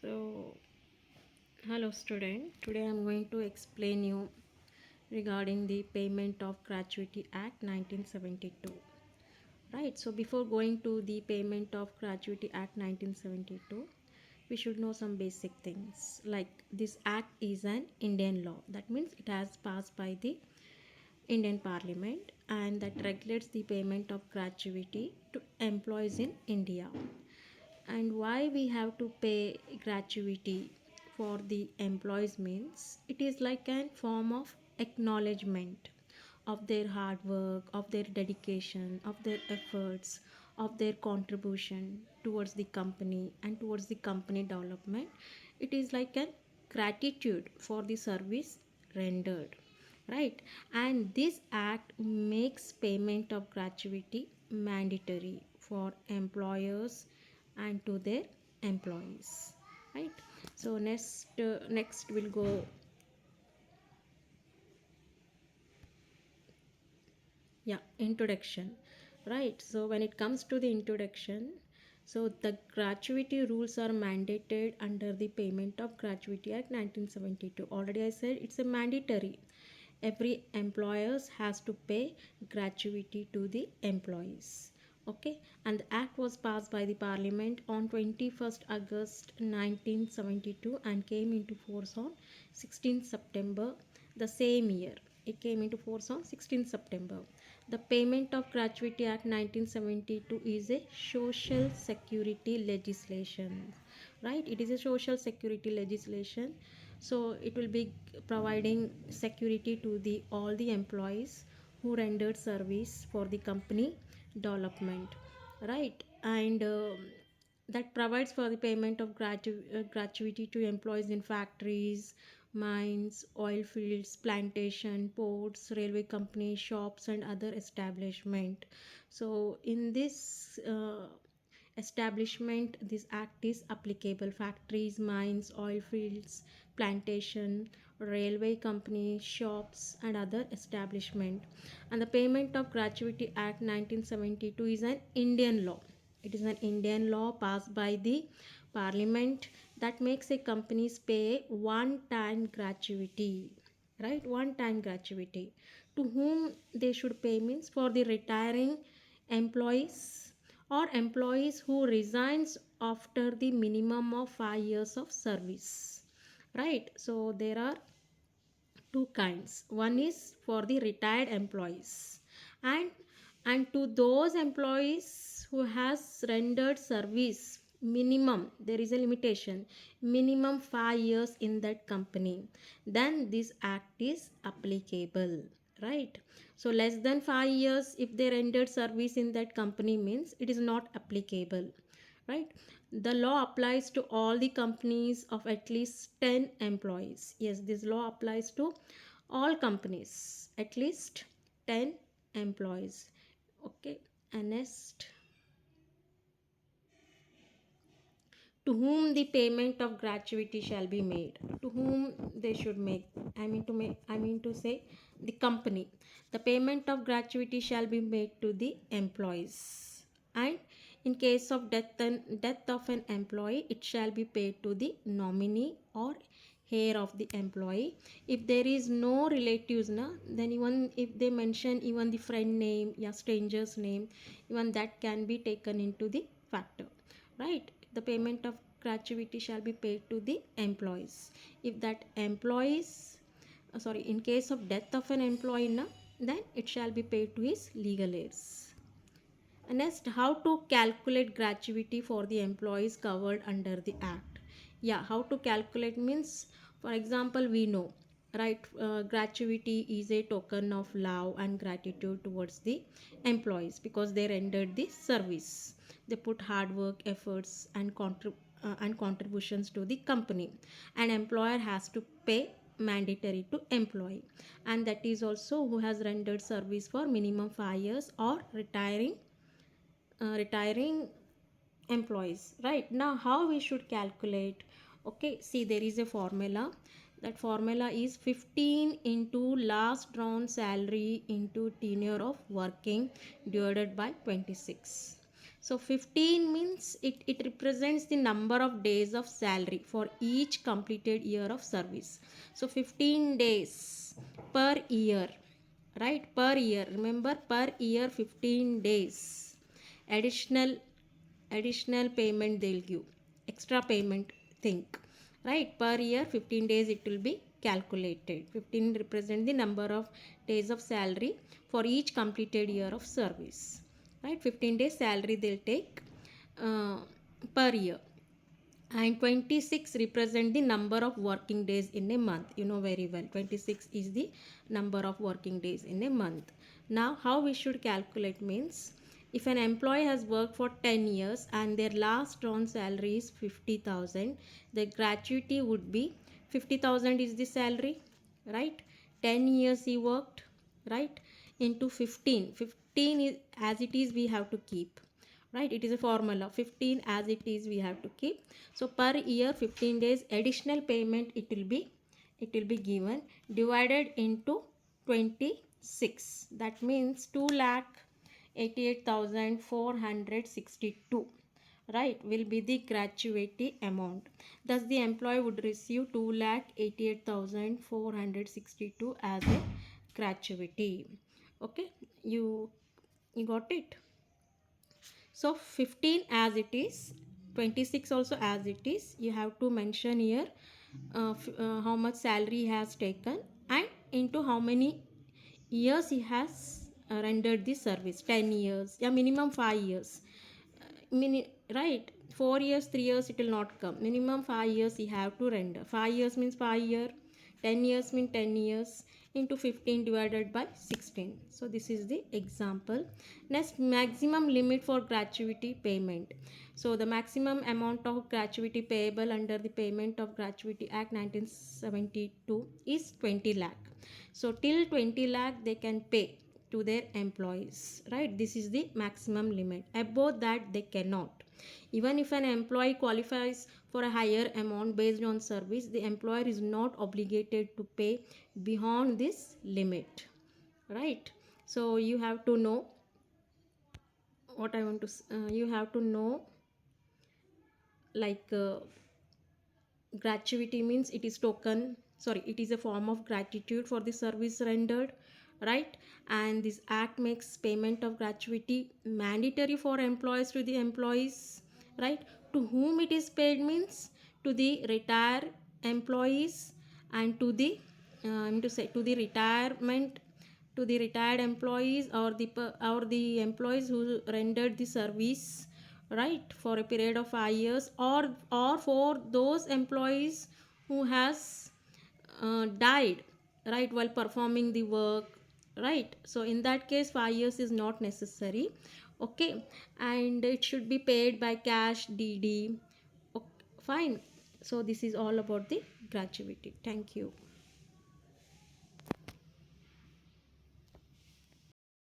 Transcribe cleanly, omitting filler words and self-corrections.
So, hello student. Today I am going to explain you regarding the Payment of Gratuity Act 1972. Right. So before going to the Payment of Gratuity Act 1972, we should know some basic things. Like this act is an Indian law. That means it has passed by the Indian Parliament and that regulates the payment of gratuity to employees in India. And why we have to pay gratuity for the employees means it is like a form of acknowledgement of their hard work, of their dedication, of their efforts, of their contribution towards the company and towards the company development. It is like a gratitude for the service rendered, right? And this act makes payment of gratuity mandatory for employers and to their employees, right? So next we'll go. Yeah, introduction. Right. So when it comes to the introduction, so the gratuity rules are mandated under the Payment of Gratuity Act 1972. Already I said it's a mandatory. Every employers has to pay gratuity to the employees. Okay, and the act was passed by the Parliament on 21st August 1972 and came into force on 16th September the same year. It came into force on 16th September. The Payment of Gratuity Act 1972 is a social security legislation, right? It is a social security legislation. So it will be providing security to the all the employees who rendered service for the company development, right? And that provides for the payment of gratuity to employees in factories, mines, oil fields, plantation, ports, railway companies, shops, and other establishment. So in this establishment, this act is applicable. Factories, mines, oil fields, plantation, railway companies, shops, and other establishment. And the Payment of Gratuity Act 1972 is an Indian law. It is an Indian law passed by the Parliament that makes a companies pay one-time gratuity, right? One-time gratuity. To whom they should pay means for the retiring employees or employees who resigns after the minimum of 5 years of service, right? So there are two kinds. One is for the retired employees, and to those employees who has rendered service minimum, there is a limitation, minimum 5 years in that company, then this act is applicable, right? So less than 5 years if they rendered service in that company means it is not applicable, right? The law applies to all the companies of at least 10 employees. Yes, this law applies to all companies at least 10 employees. Okay, and next, to whom the payment of gratuity shall be made, to whom they should make, I mean to say the company. The payment of gratuity shall be made to the employees, and in case of death of an employee, it shall be paid to the nominee or heir of the employee. If there is no relatives na, then even if they mention even the friend name, yeah, stranger's name, even that can be taken into the factor, right? The payment of gratuity shall be paid to the employees. If that employees, sorry, in case of death of an employee na, then it shall be paid to his legal heirs. And next, how to calculate gratuity for the employees covered under the act. Yeah, how to calculate means, for example, we know, right? Gratuity is a token of love and gratitude towards the employees because they rendered the service, they put hard work, efforts, and contributions to the company. An employer has to pay mandatory to employee, and that is also who has rendered service for minimum 5 years or retiring employees. Right now, how we should calculate? Okay, see, there is a formula. That formula is 15 into last drawn salary into tenure of working divided by 26. So 15 means it represents the number of days of salary for each completed year of service. So 15 days per year, right? Per year. Remember, per year 15 days. Additional additional payment they'll give. Extra payment think. Right? Per year 15 days it will be calculated. 15 represent the number of days of salary for each completed year of service, right? 15 days salary they'll take uh, per year. And 26 represent the number of working days in a month. You know very well, 26 is the number of working days in a month. Now how we should calculate means, if an employee has worked for 10 years and their last drawn salary is 50,000, the gratuity would be 50,000 is the salary, right? 10 years he worked, right? Into 15, 15 is as it is we have to keep, right? It is a formula, 15 as it is we have to keep. So per year 15 days additional payment it will be given, divided into 26. That means 2,88,462, right, will be the gratuity amount. Thus the employee would receive 2,88,462 as a gratuity. Okay, you got it. So 15 as it is, 26 also as it is. You have to mention here how much salary he has taken and into how many years he has rendered the service. 10 years, yeah, minimum 5 years. Right, 4 years 3 years it will not come, minimum 5 years he have to render. 5 years means 5 year, 10 years means 10 years, into 15 divided by 16. So this is the example. Next, maximum limit for gratuity payment. So the maximum amount of gratuity payable under the Payment of Gratuity Act 1972 is 20 lakh. So till 20 lakh they can pay to their employees, right? This is the maximum limit. Above that they cannot. Even if an employee qualifies for a higher amount based on service, the employer is not obligated to pay beyond this limit, right? So you have to know what I want to you have to know, like gratuity means it is token, sorry, it is a form of gratitude for the service rendered, right? And this act makes payment of gratuity mandatory for employees to the employees, right? To whom it is paid means to the retired employees and to the to say to the retirement, to the retired employees or the employees who rendered the service, right, for a period of 5 years, or for those employees who has died, right, while performing the work, right? So in that case 5 years is not necessary. Okay, and it should be paid by cash, DD. Okay, fine. So this is all about the gratuity. Thank you.